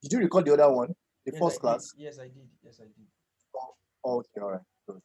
Did you record the other one? The Yes, first I did. class? Yes, I did. Yes, I did. Oh, okay, all right. Good.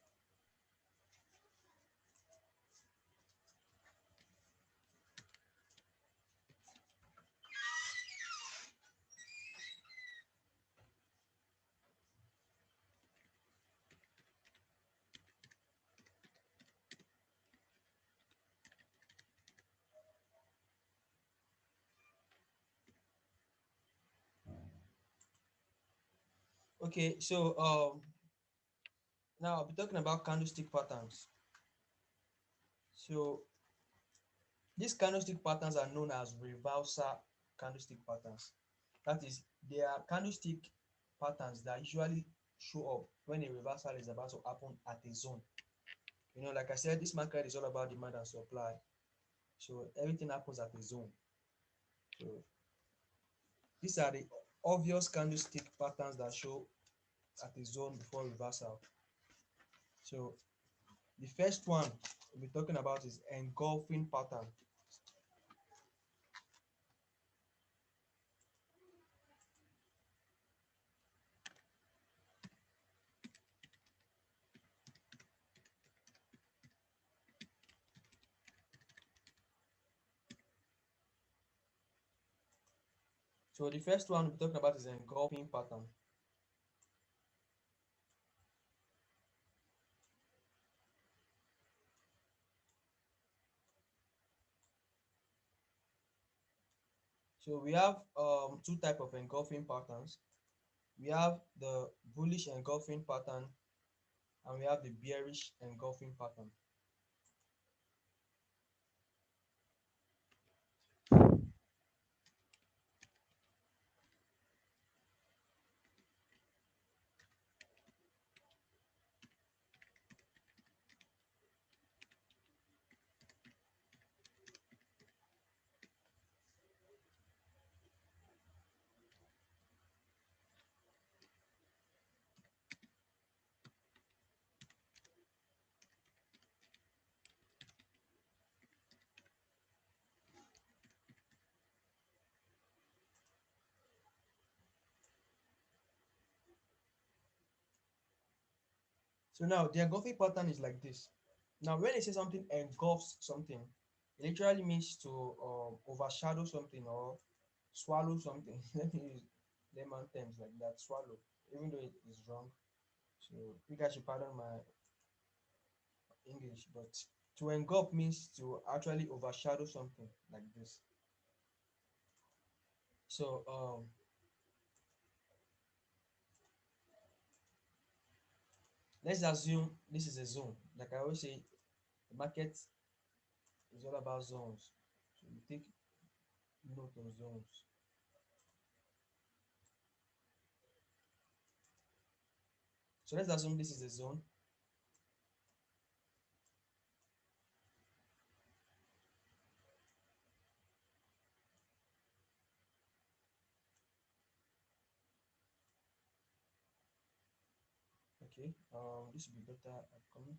Okay, so now I'll be talking about candlestick patterns. So these candlestick patterns are known as reversal candlestick patterns. That is, they are candlestick patterns that usually show up when a reversal is about to happen at a zone. You know, like I said, this market is all about demand and supply. So everything happens at a zone. So these are the obvious candlestick patterns that show at a zone before reversal. So the first one we'll be talking about is engulfing pattern. So the first one we'll be talking about is engulfing pattern. So we have two type of engulfing patterns. We have the bullish engulfing pattern and we have the bearish engulfing pattern. So now the engulfing pattern is like this. Now when they say something engulfs something, it literally means to overshadow something or swallow something. Let me use layman terms like that, swallow, even though it is wrong. So you guys should pardon my English, but to engulf means to actually overshadow something like this. So let's assume this is a zone. Like I always say, the market is all about zones. So you take note of zones. So let's assume this is a zone. Okay, this will be better upcoming.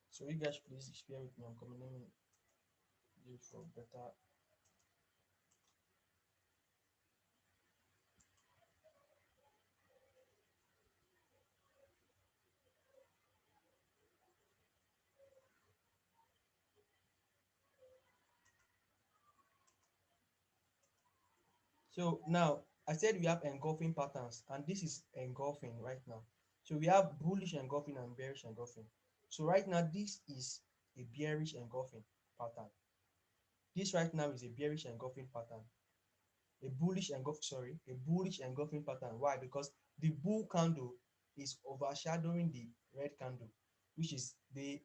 So you guys please share with me. I'm coming. Let me do it for better. So now I said we have engulfing patterns, and this is engulfing right now. So we have bullish engulfing and bearish engulfing. So right now this is a bearish engulfing pattern. This right now is a bearish engulfing pattern. A bullish engulfing pattern. Why? Because the bull candle is overshadowing the red candle, which is the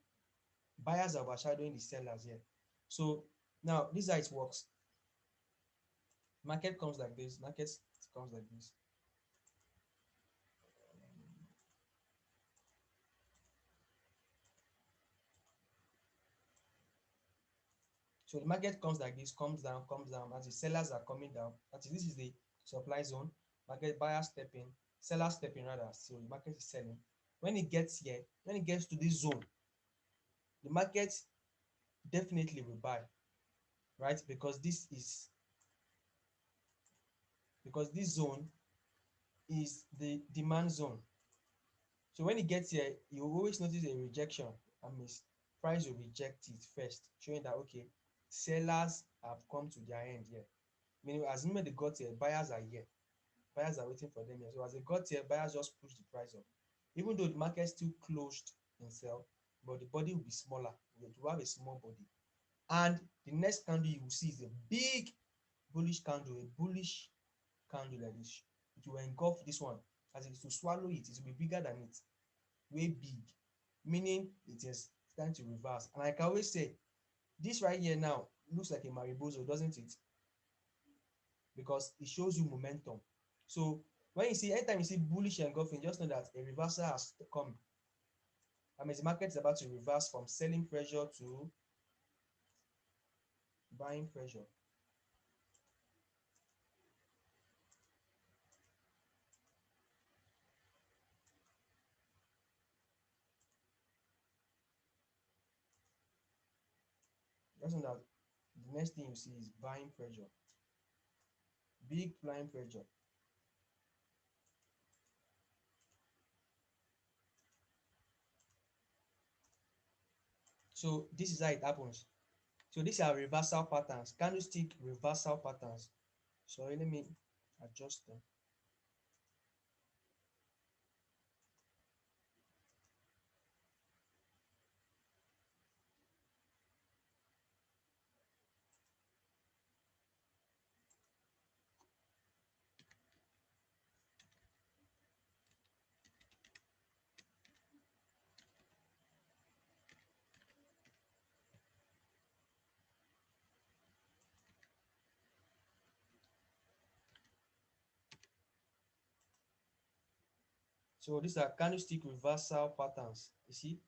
buyers are overshadowing the sellers here. So now this is how it works. Market comes like this, market comes like this. So the market comes like this, comes down, comes down. As the sellers are coming down, that is, this is the supply zone. Market buyer stepping, seller stepping rather. So the market is selling. When it gets here, when it gets to this zone, the market definitely will buy, right? Because this zone is the demand zone. So when it gets here, you will always notice a rejection. That means price will reject it first, showing that okay, sellers have come to their end here. Meaning, assuming they got here, buyers are here. Buyers are waiting for them here. So as they got here, buyers just push the price up. Even though the market still closed in sell, but the body will be smaller. It will have a small body. And the next candle you will see is a big bullish candle, a bullish candle like this. It will engulf this one. As it is to swallow it, it will be bigger than it. Way big. Meaning it is time to reverse. And I can always say, this right here now looks like a mariboso, doesn't it? Because it shows you momentum. So when you see, anytime you see bullish engulfing, just know that a reversal has come. That means the market is about to reverse from selling pressure to buying pressure. Just know that the next thing you see is buying pressure, big flying pressure. So this is how it happens. So these are reversal patterns, candlestick reversal patterns. So let me adjust them. So these are candlestick reversal patterns. You see,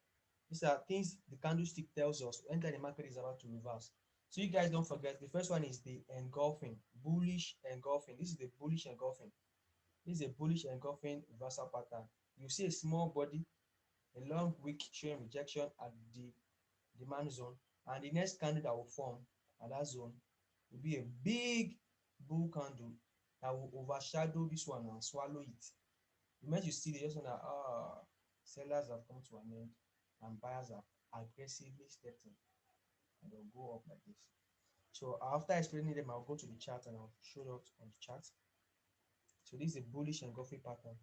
these are things the candlestick tells us enter the market is about to reverse. So you guys don't forget, the first one is the engulfing, bullish engulfing. This is the bullish engulfing. This is a bullish engulfing reversal pattern. You see a small body, a long wick showing rejection at the demand zone, and the next candle that will form at that zone will be a big bull candle that will overshadow this one and swallow it. The moment you see the just know that sellers have come to an end and buyers have aggressively stepped in, and they'll go up like this. So after explaining them, I'll go to the chart and I'll show it on the chart. So this is a bullish engulfing pattern.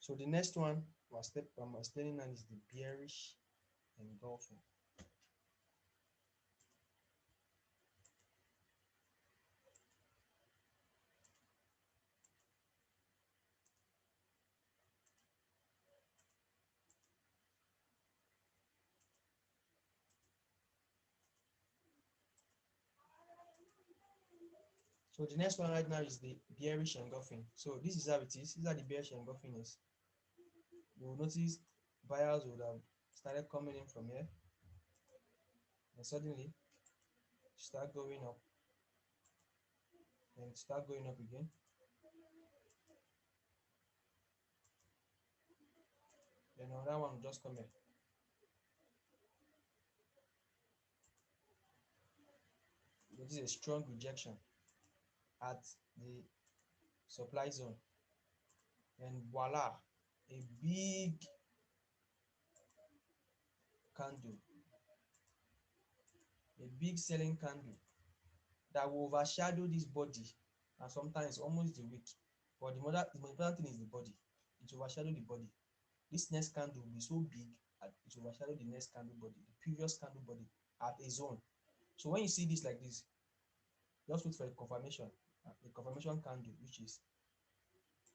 So the next one I'm explaining now is the bearish engulfing. So the next one right now is the bearish engulfing. So this is how it is. This is how the bearish engulfing is. You will notice buyers would have started coming in from here, and suddenly start going up, and start going up again. Then another one will just come here. This is a strong rejection at the supply zone, and voila, a big candle, a big selling candle that will overshadow this body, and sometimes almost the wick. But the important thing is the body. It will overshadow the body. This next candle will be so big that it will overshadow the next candle body, the previous candle body at a zone. So when you see this like this, just wait for a confirmation, a confirmation candle, which is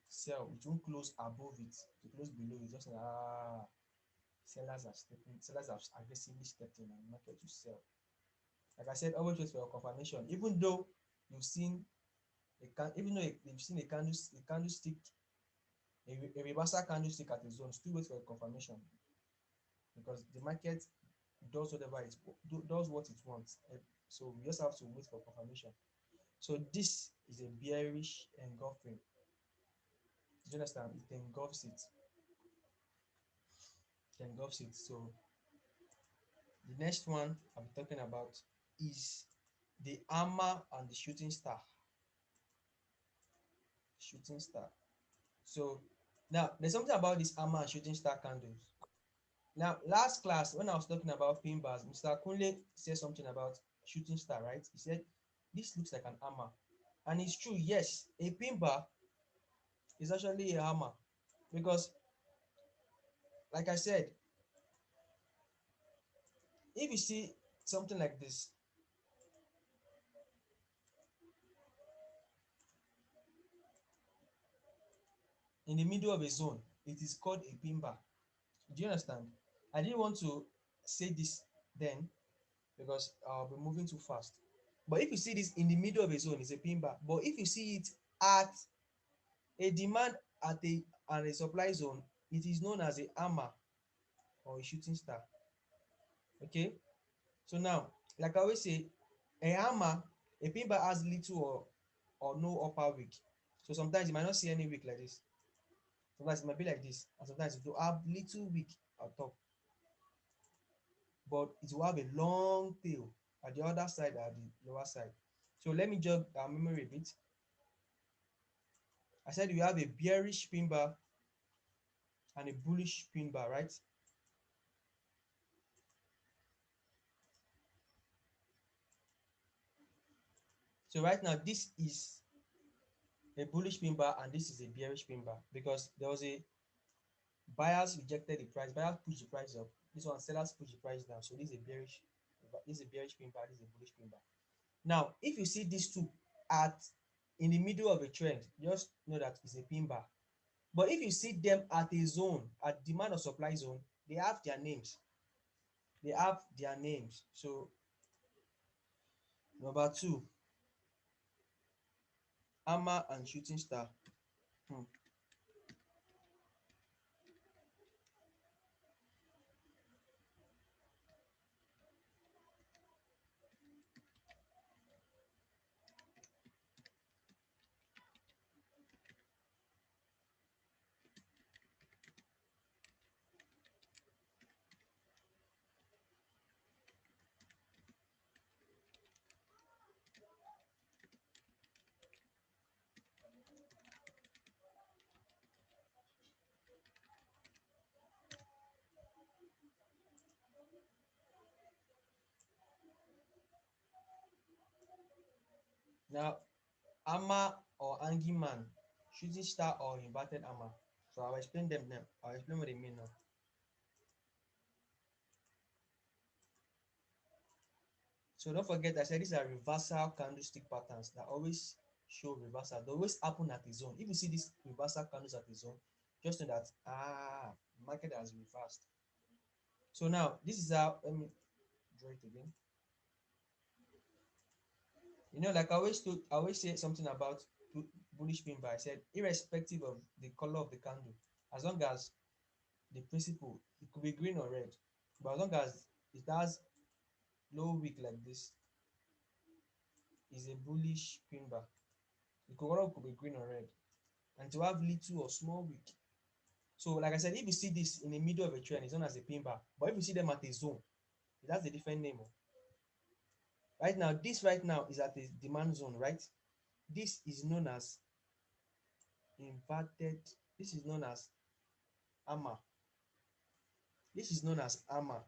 sell. It won't close above it, to close below it. Just sellers have aggressively stepped in and market to sell. Like I said, always wait for your confirmation. Even though you've seen even though you've seen a candlestick, a reversal candlestick at a zone, still wait for a confirmation, because the market does whatever does what it wants So we just have to wait for confirmation. So this is a bearish engulfing. Do you understand? It engulfs it. It engulfs it. So the next one I'm talking about is the hammer and the shooting star. Shooting star. So now there's something about this hammer and shooting star candles. Now, last class when I was talking about pin bars, Mr. Kunle said something about shooting star, right? He said this looks like an hammer, and it's true. Yes, a pin bar is actually a hammer because, like I said, if you see something like this in the middle of a zone, it is called a pin bar. Do you understand? I didn't want to say this then because I'll be moving too fast. But if you see this in the middle of a zone, it's a pin bar. But if you see it at a demand at a supply zone, it is known as a hammer or a shooting star. Okay, so now, like I always say, a hammer, a pin bar has little or no upper wick. So sometimes you might not see any wick like this. Sometimes it might be like this, and sometimes it will have little wick at top, but it will have a long tail at the other side, at the lower side. So let me jog our memory a bit. I said we have a bearish pin bar and a bullish pin bar, right? So right now, this is a bullish pin bar and this is a bearish pin bar because there was a buyers rejected the price, buyers pushed the price up. This one sellers push the price down. So this is a bearish pin bar, this is a bullish pin bar. Now, if you see these two at in the middle of a trend, just know that it's a pin bar. But if you see them at a zone, at demand or supply zone, they have their names. They have their names. So number two, hammer and shooting star. Hmm. Now, hammer or hanging man, shooting star or inverted hammer. So I'll explain them now. I'll explain what they mean now. So don't forget, I said these are reversal candlestick patterns that always show reversal. They always happen at the zone. If you see this reversal candles at the zone, just know that market has reversed. So now this is how, let me draw it again. Like I always say something about bullish pin bar. I said irrespective of the color of the candle, as long as the principle, it could be green or red, but as long as it has low wick like this, is a bullish pin bar. The color could be green or red, and to have little or small wick. So, like I said, if you see this in the middle of a trend, it's known as a pin bar. But if you see them at a zone, it has a different name. Right now is at a demand zone, right? This is known as inverted. This is known as hammer. This is known as hammer.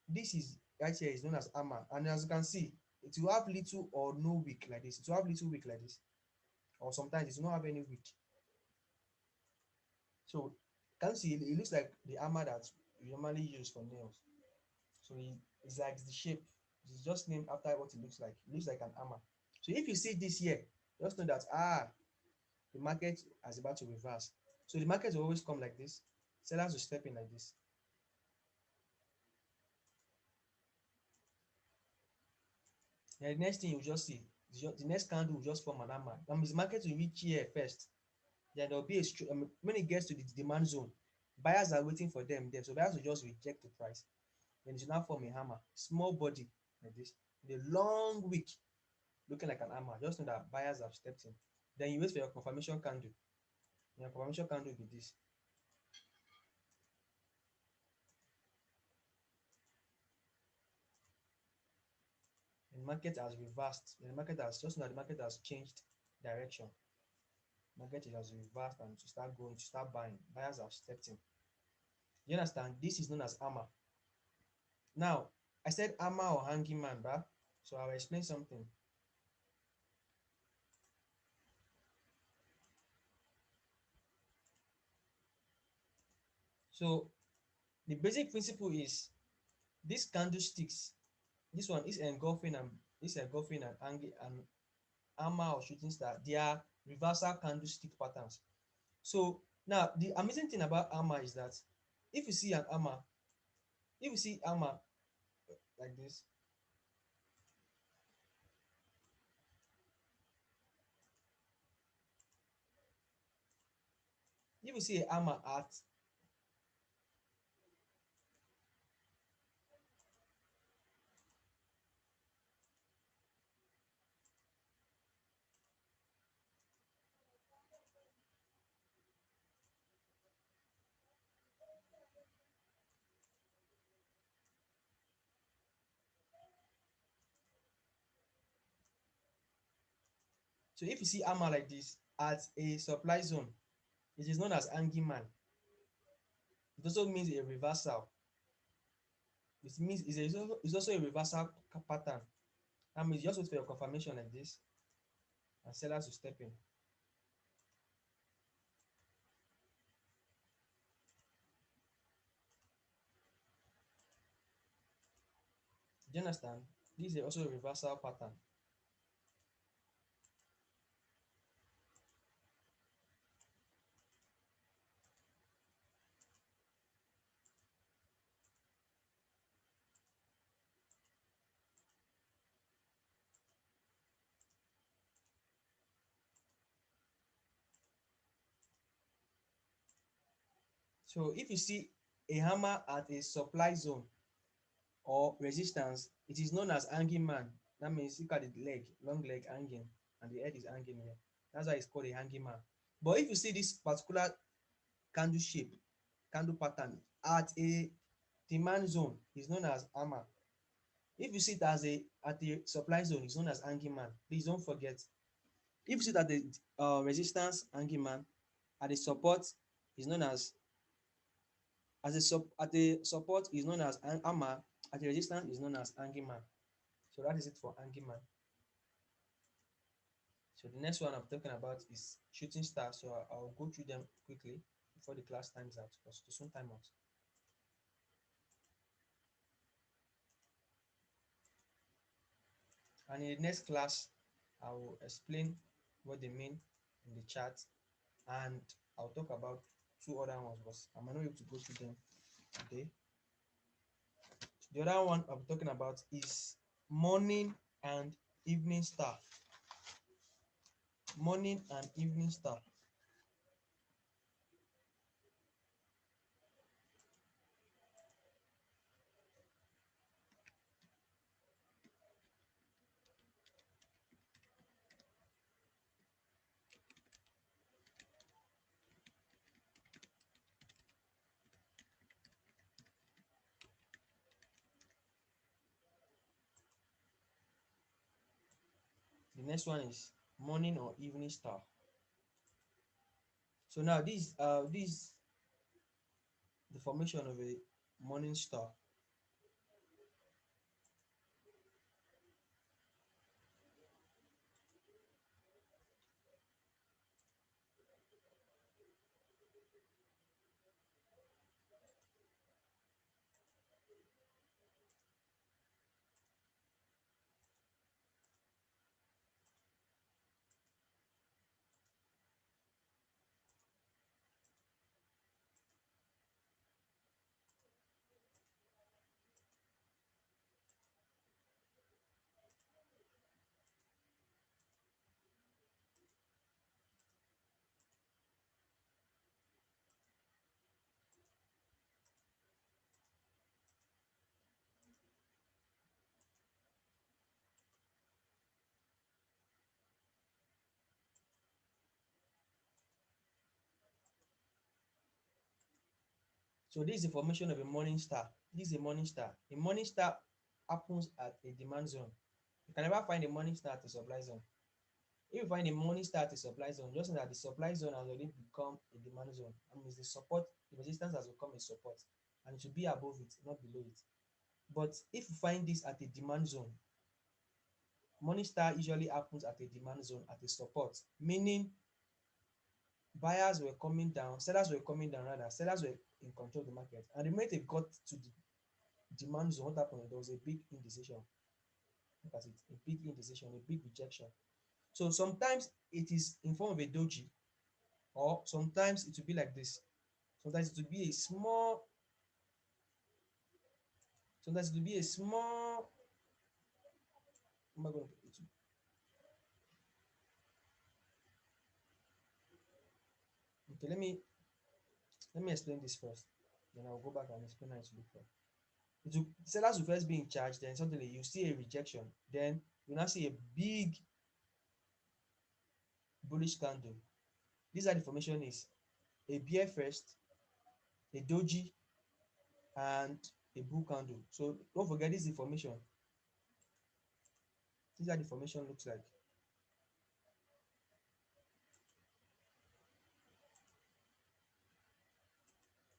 This is right here is known as hammer. And as you can see, it will have little or no wick like this. It will have little wick like this. Or sometimes it will not have any wick. So can you see it looks like the hammer that we normally use for nails. So it's like the shape. It's just named after what it looks like. It looks like an hammer. So if you see this here, just know that the market is about to reverse. So the market will always come like this. Sellers will step in like this. Then the next thing you just see, the next candle will just form an hammer. That means the market will reach here first. Then there will be when it gets to the demand zone, buyers are waiting for them there. So buyers will just reject the price. Then it will now form a hammer. Small body. like this. The long wick looking like an hammer. Just know that buyers have stepped in. Then you wait for your confirmation candle. Your confirmation candle will be this. The market has reversed. The market has just know that the market has changed direction. Market has reversed and to start going, to start buying. Buyers have stepped in. You understand? This is known as hammer. Now, I said hammer or hanging man, bruh. So I'll explain something. So the basic principle is these candlesticks, this one is engulfing and hanging and hammer or shooting star, they are reversal candlestick patterns. So now the amazing thing about hammer is that if you see an hammer, if you see hammer like this, if you see a hammer at so if you see hammer like this at a supply zone, it is known as hanging man. It also means a reversal. It means it's also a reversal pattern. That means you just wait for your confirmation like this and sellers will step in. Do you understand? This is also a reversal pattern. So if you see a hammer at a supply zone or resistance, it is known as hanging man. That means look at the leg, long leg hanging, and the head is hanging here. That's why it's called a hanging man. But if you see this particular candle shape, candle pattern at a demand zone, is known as hammer. If you see it as a at the supply zone, it's known as hanging man. Please don't forget. If you see that the resistance hanging man at the support is known as a sub at the support is known as hammer, at the resistance is known as hanging man. So that is it for hanging man. So the next one I'm talking about is shooting star. So I'll go through them quickly before the class times out because to soon time out. And in the next class, I will explain what they mean in the chart and I'll talk about two other ones because I'm not able to go through them today. The other one I'm talking about is morning and evening star. Morning and evening star. The next one is morning or evening star. So now this the formation of a morning star. So this is the formation of a morning star. This is a morning star. A morning star happens at a demand zone. You can never find a morning star at a supply zone. If you find a morning star at a supply zone, just know that the supply zone has already become a demand zone. That means the support, the resistance has become a support, and it should be above it, not below it. But if you find this at a demand zone, morning star usually happens at a demand zone at a support, meaning buyers were coming down, sellers were coming down rather, sellers were in control of the market. And the moment they got to the demand zone, what happened? There was a big indecision. Look at it, a big indecision, a big rejection. So sometimes it is in form of a doji, or sometimes it will be like this. Sometimes it will be a small, sometimes it will be a small, am I going to put it? Okay, let me explain this first. Then I'll go back and explain how it look for. It will, sellers will first be in charge, then suddenly you see a rejection, then you now see a big bullish candle. These are the formation is a bear first, a doji, and a bull candle. So don't forget this is the formation. These are the formation looks like.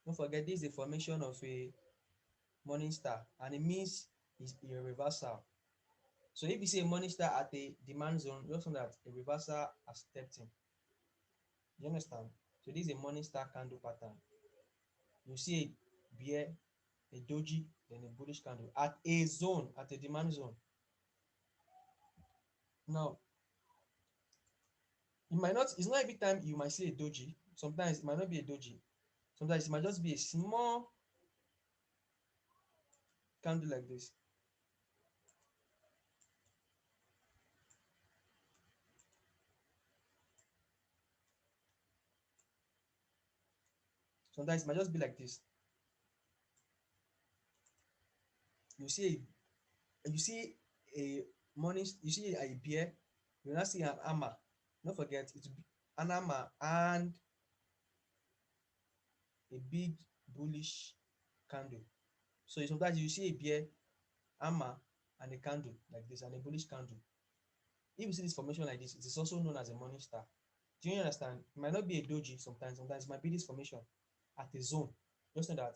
Don't forget this is the formation of a morning star, and it means it's a reversal. So if you see a morning star at a demand zone, just know that a reversal has stepped in. You understand? So this is a morning star candle pattern. You see a bear, a doji, then a bullish candle at a zone, at a demand zone. Now, it might not, it's not every time you might see a doji. Sometimes it might not be a doji. Sometimes it might just be a small candle like this. Sometimes it might just be like this. You see you see a morning, you see a bear, you now see an hammer. Don't forget it's an hammer and a big bullish candle. So sometimes you see a bear, hammer, and a candle like this, and a bullish candle. If you see this formation like this, it is also known as a morning star. Do you understand? It might not be a doji sometimes, sometimes it might be this formation at a zone. Just know that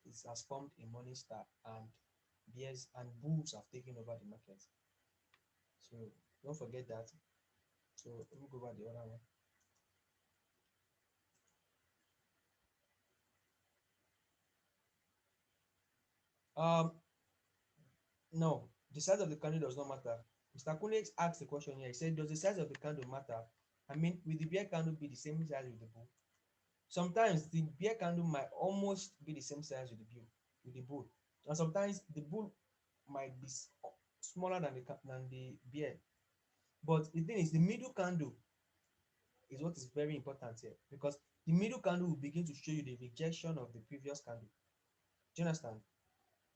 it has formed a morning star, and bears and bulls have taken over the market. So don't forget that. So let me go over the other one. Um, no, the size of the candle does not matter. Mr. Kunle asked the question here. He said, does the size of the candle matter? I mean, will the bear candle be the same size with the bull? Sometimes the bear candle might almost be the same size with the bull. And sometimes the bull might be smaller than the bear. But the thing is, the middle candle is what is very important here, because the middle candle will begin to show you the rejection of the previous candle. Do you understand?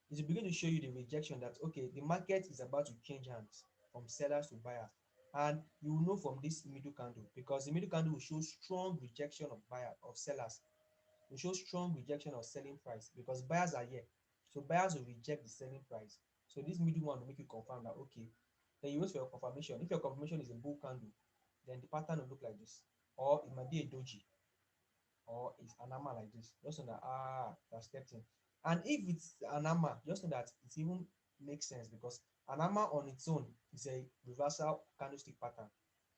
It will begin to show you the rejection that okay, the market is about to change hands from sellers to buyers, and you will know from this middle candle, because the middle candle will show strong rejection of buyer of sellers, will show strong rejection of selling price, because buyers are here, so buyers will reject the selling price. So this middle one will make you confirm that okay, then you wait for your confirmation. If your confirmation is a bull candle, then the pattern will look like this, or it might be a doji, or it's an hammer like this. Just know that that's stepped in. And if it's an hammer, just know that it even makes sense, because an hammer on its own is a reversal candlestick pattern.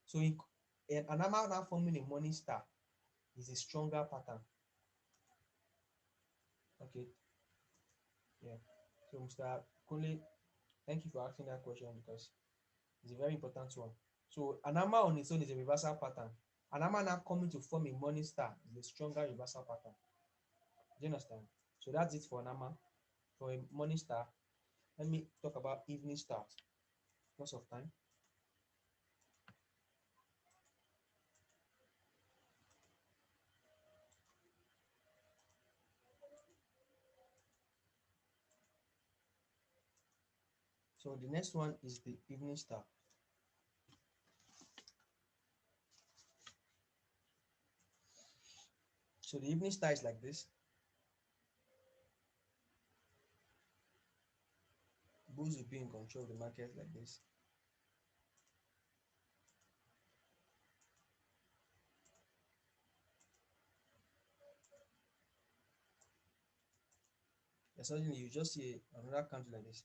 So an hammer now forming a morning star is a stronger pattern. Okay, yeah. So Mr. Kunle, thank you for asking that question, because it's a very important one. So an hammer on its own is a reversal pattern. An hammer now coming to form a morning star is a stronger reversal pattern. Do you understand? So that's it for an hammer. For a morning star, let me talk about evening start because of time. So the next one is the evening star. So the evening star is like this. bulls will be in control of the market like this. And suddenly you just see another candle like this.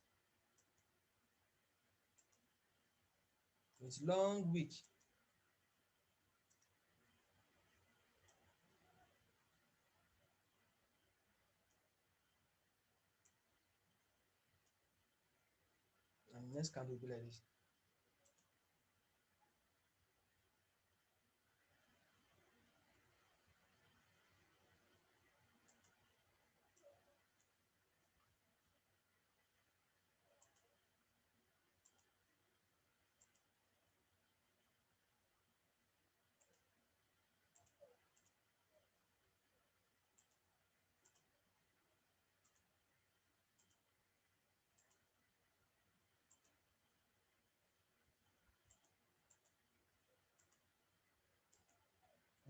It's long wick. And the next candle will be like this.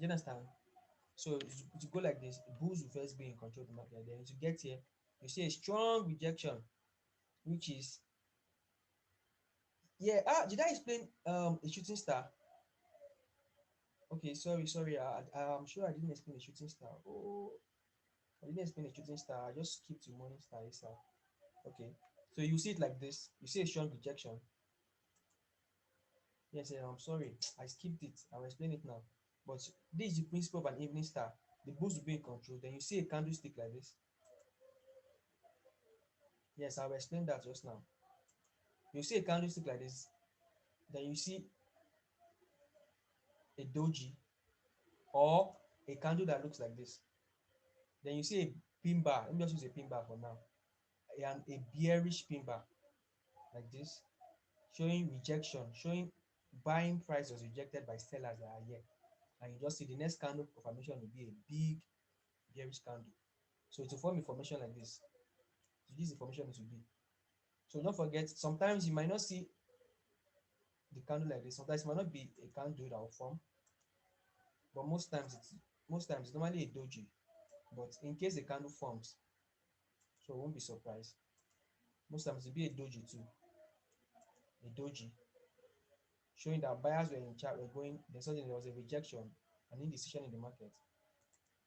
Do you understand? So to go like this, bulls will first be in control of the market. Then to get here, you see a strong rejection, which is, yeah. Did I explain a shooting star? Okay, sorry. I'm sure I didn't explain a shooting star. Oh, I didn't explain a shooting star. I just skipped to morning star itself. Okay, so you see it like this. You see a strong rejection. Yes, I'm sorry. I skipped it. I'll explain it now. But this is the principle of an evening star. The bulls will be in control. Then you see a candlestick like this. Yes, I'll explain that just now. You see a candlestick like this. Then you see a doji or a candle that looks like this. Then you see a pin bar. Let me just use a pin bar for now. And a bearish pin bar like this, showing rejection, showing buying price was rejected by sellers that are here. And you just see the next candle formation will be a big bearish candle. So to form a formation like this, so this is the formation it will be. So don't forget, sometimes you might not see the candle like this. Sometimes it might not be a candle that will form, but most times it's normally a doji. But in case the candle forms, so won't be surprised. Most times it'll be a doji too, a doji, showing that buyers were in charge, were going. Then suddenly there was a rejection, an indecision in the market.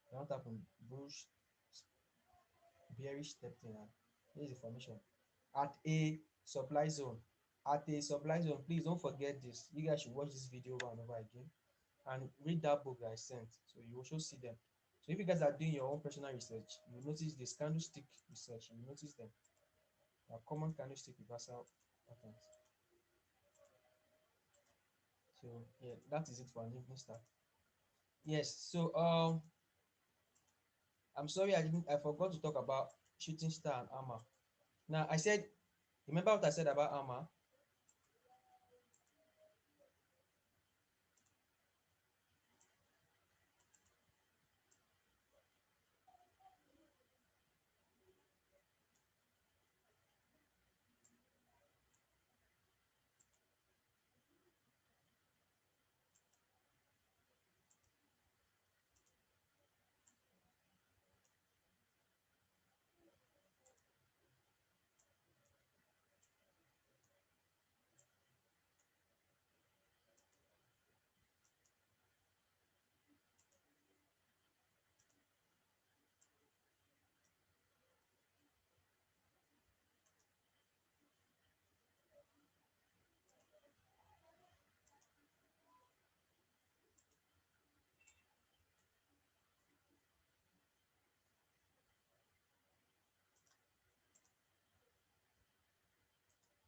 Then what happened? Bullish, bearish stepped in, and here is the formation at a supply zone. At a supply zone, please don't forget this. You guys should watch this video over and over again and read that book that I sent. So you will also see them. So if you guys are doing your own personal research, you will notice this candlestick research. You will notice them. Common candlestick reversal patterns. So yeah, that is it for an evening start. Yes. So I'm sorry I forgot to talk about shooting star and armor. Now I said, remember what I said about armor?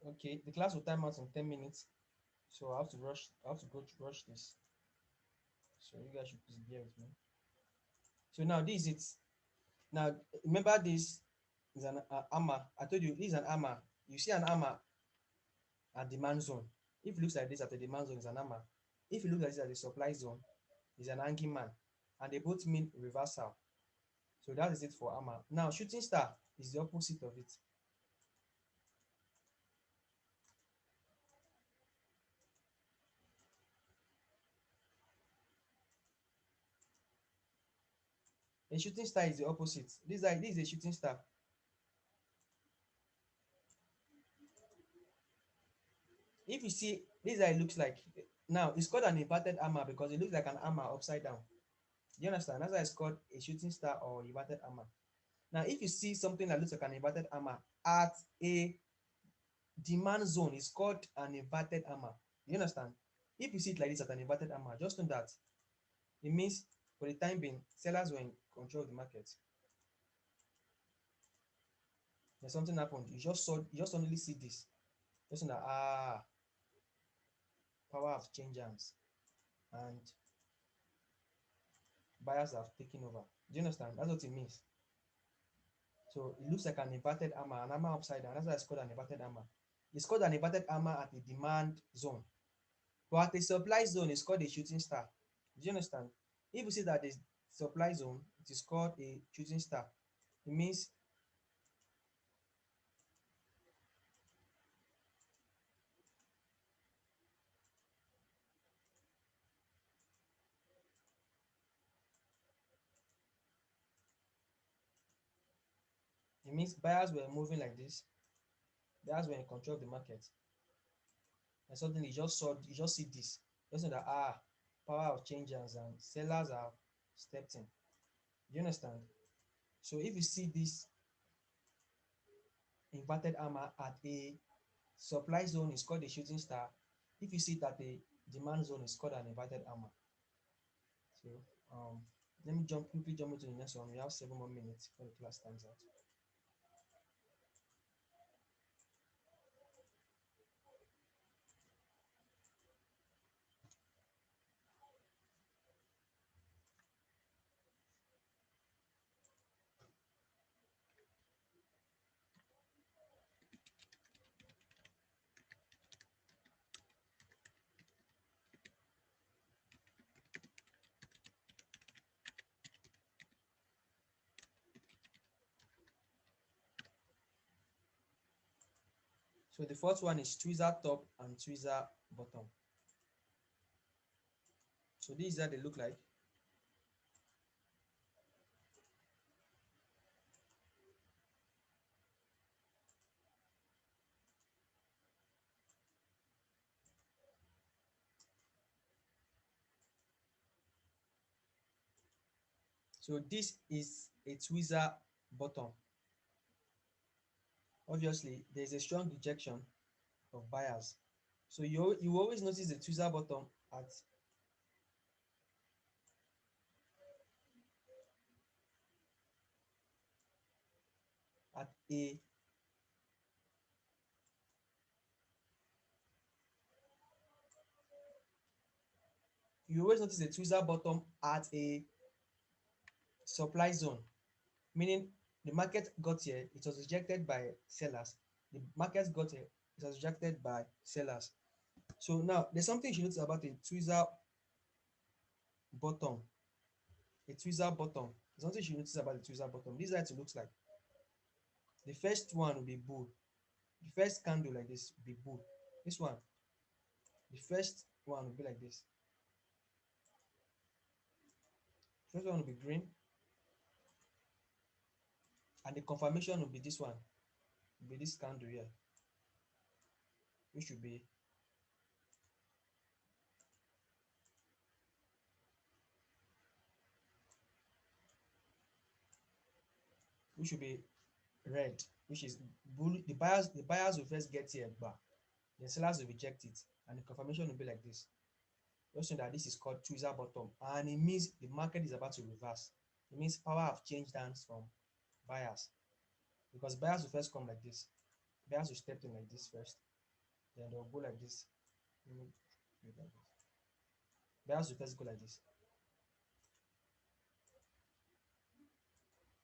Okay, the class will time out in 10 minutes. So I have to rush. I have to go to rush this. So you guys should please bear with me. So now this is it. Now remember this is an armor. I told you this is an armor. You see an armor at demand zone. If it looks like this at the demand zone, it's an armor. If it looks like this at the supply zone, it's an hanging man. And they both mean reversal. So that is it for armor. Now shooting star is the opposite of it. A shooting star is the opposite. This is a shooting star. If you see, this is how it looks like. Now it's called an inverted hammer because it looks like an hammer upside down. Do you understand? That's why it's called a shooting star or inverted hammer. Now, if you see something that looks like an inverted hammer at a demand zone, it's called an inverted hammer. Do you understand? If you see it like this at an inverted hammer, just know that it means for the time being, sellers were in control of the market. Then something happened. You just suddenly see this. Just know that power have changed hands and buyers have taken over. Do you understand? That's what it means. So it looks like an inverted hammer, an hammer upside down. That's why it's called an inverted hammer. It's called an inverted hammer at a demand zone. But at a supply zone, it's called a shooting star. Do you understand? If you see that the supply zone, it is called a shooting star. It means buyers were moving like this. Buyers were in control of the market. And suddenly you just see this. Just know that power of change hands and sellers have stepped in. Do you understand? So if you see this inverted hammer at a supply zone, is called a shooting star. If you see it at a demand zone, is called an inverted hammer. So um, let me quickly jump into the next one. We have 7 more minutes before the class times out. So the first one is tweezer top and tweezer bottom. So this is how they look like. So this is a tweezer bottom. Obviously, there is a strong rejection of buyers. So you always notice the tweezer bottom at a you always notice the tweezer bottom at a supply zone, meaning the market got here, it was rejected by sellers. The market got here, it was rejected by sellers. So now there's something you should notice about a tweezer bottom. A tweezer bottom. There's something you should notice about the tweezer bottom. This is how it looks like. The first one will be bull. The first candle like this will be bull. This one, the first one will be like this. First one will be green, and the confirmation will be this one. Will be this candle here, which should be red, which is bull. The buyers will first get here, but the sellers will reject it, and the confirmation will be like this. Just know that this is called tweezer bottom, and it means the market is about to reverse. It means power have changed hands from buyers, because buyers will first come like this. Buyers will step in like this first, then they'll go like this. Let me do it like this. Buyers will first go like this.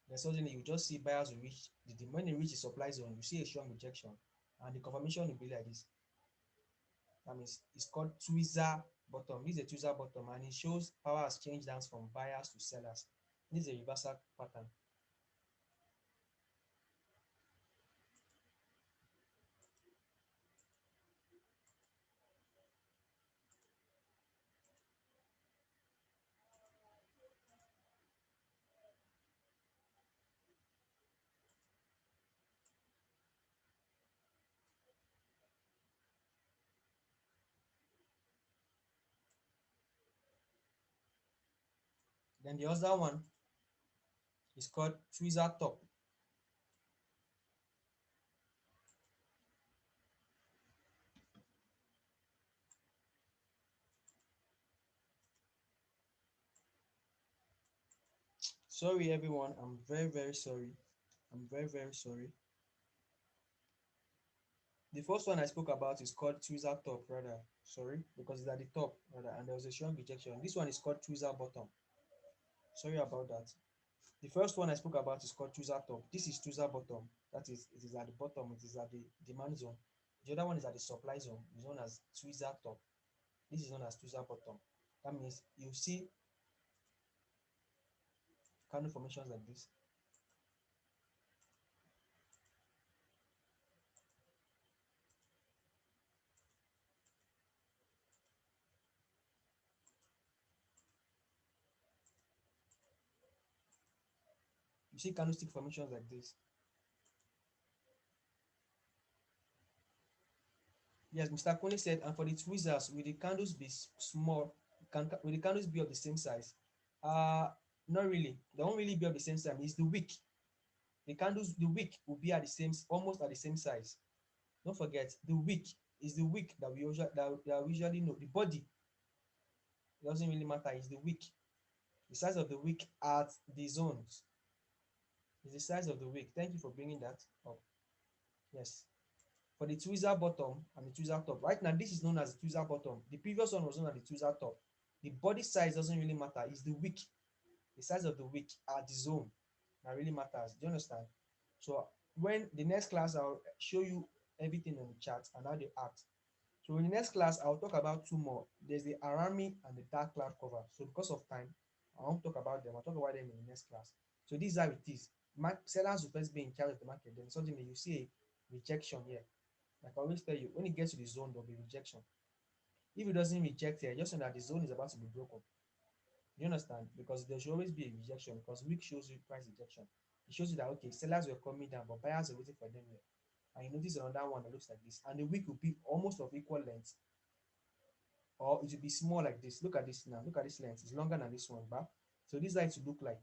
Then suddenly you just see buyers will reach when they reach the supply zone, you see a strong rejection, and the confirmation will be like this. That means it's called tweezer bottom. This is a tweezer bottom, and it shows power has changed hands from buyers to sellers. This is a reversal pattern. And the other one is called tweezer top. Sorry everyone, I'm very sorry. I'm very sorry. The first one I spoke about is called tweezer top, rather. Sorry, because it's at the top, rather, and there was a strong rejection. This one is called tweezer bottom. Sorry about that. The first one I spoke about is called tweezer top. This is tweezer bottom. That is, it is at the bottom. It is at the demand zone. The other one is at the supply zone. It's known as tweezer top. This is known as tweezer bottom. That means you see candle formations like this. You see candlestick formations like this. Yes, Mr. Kone said, and for the tweezers, will the candles be small? Will the candles be of the same size? Uh, Not really. They won't really be of the same size. It's the wick. The candles, the wick will be at the same, almost at the same size. Don't forget, the wick is the wick that we usually know. The body doesn't really matter. It's the wick. The size of the wick at the zones is the size of the wick. Thank you for bringing that up. Yes. For the tweezer bottom and the tweezer top. Right now, this is known as the tweezer bottom. The previous one was known as the tweezer top. The body size doesn't really matter. It's the wick, the size of the wick at the zone that really matters. Do you understand? So when the next class, I'll show you everything on the chart and how they act. So in the next class, I'll talk about two more. There's the Arami and the dark cloud cover. So because of time, I won't talk about them. I'll talk about them in the next class. So this is how it is. Sellers will first be in charge of the market. Then suddenly you see a rejection here. Like I always tell you, when it gets to the zone, there'll be rejection. If it doesn't reject here, just know that the zone is about to be broken. You understand? Because there should always be a rejection because week shows you price rejection. It shows you that okay, sellers were coming down, but buyers are waiting for them here. And you notice another one that looks like this, and the wick will be almost of equal length, or it will be small like this. Look at this now. Look at this length. It's longer than this one, but so this is how it will look like,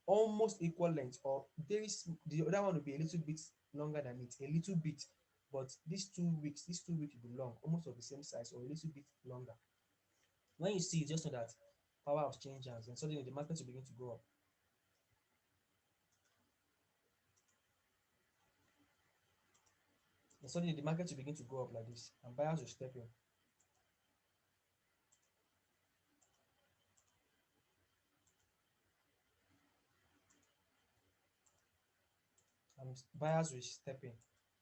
almost equal length, or the other one will be a little bit longer than it, a little bit, but these two weeks will be long, almost of the same size, or a little bit longer. When you see it, just know that power of change hands, and suddenly the market will begin to go up. And suddenly the market will begin to go up like this, and buyers will step in. And buyers will step in.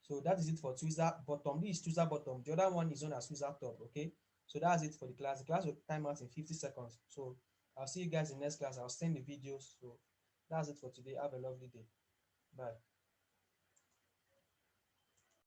So that is it for tweezer bottom. This is tweezer bottom. The other one is known as tweezer top. Okay. So that's it for the class. The class will time out in 50 seconds. So I'll see you guys in next class. I'll send the videos. So that's it for today. Have a lovely day. Bye.